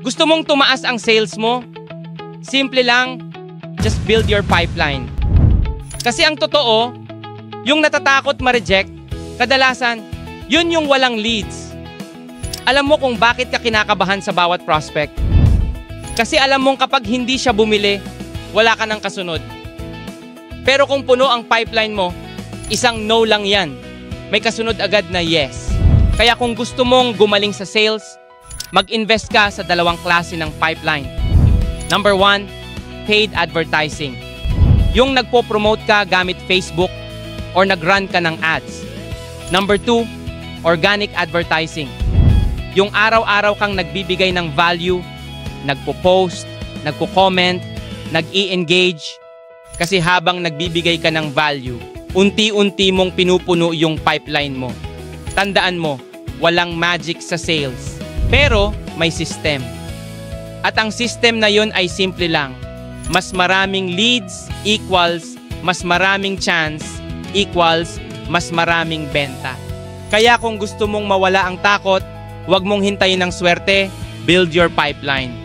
Gusto mong tumaas ang sales mo? Simple lang, just build your pipeline. Kasi ang totoo, yung natatakot ma-reject, kadalasan, yun yung walang leads. Alam mo kung bakit ka kinakabahan sa bawat prospect? Kasi alam mong kapag hindi siya bumili, wala ka ng kasunod. Pero kung puno ang pipeline mo, isang no lang yan. May kasunod agad na yes. Kaya kung gusto mong gumaling sa sales, mag-invest ka sa dalawang klase ng pipeline. Number 1, paid advertising. Yung nagpo-promote ka gamit Facebook or nag-run ka ng ads. Number 2, organic advertising. Yung araw-araw kang nagbibigay ng value, nagpo-post, nagpo-comment, nag-i-engage. Kasi habang nagbibigay ka ng value, unti-unti mong pinupuno yung pipeline mo. Tandaan mo, walang magic sa sales. Pero may system. At ang system na yun ay simple lang. Mas maraming leads equals mas maraming chance equals mas maraming benta. Kaya kung gusto mong mawala ang takot, huwag mong hintayin ng swerte, build your pipeline.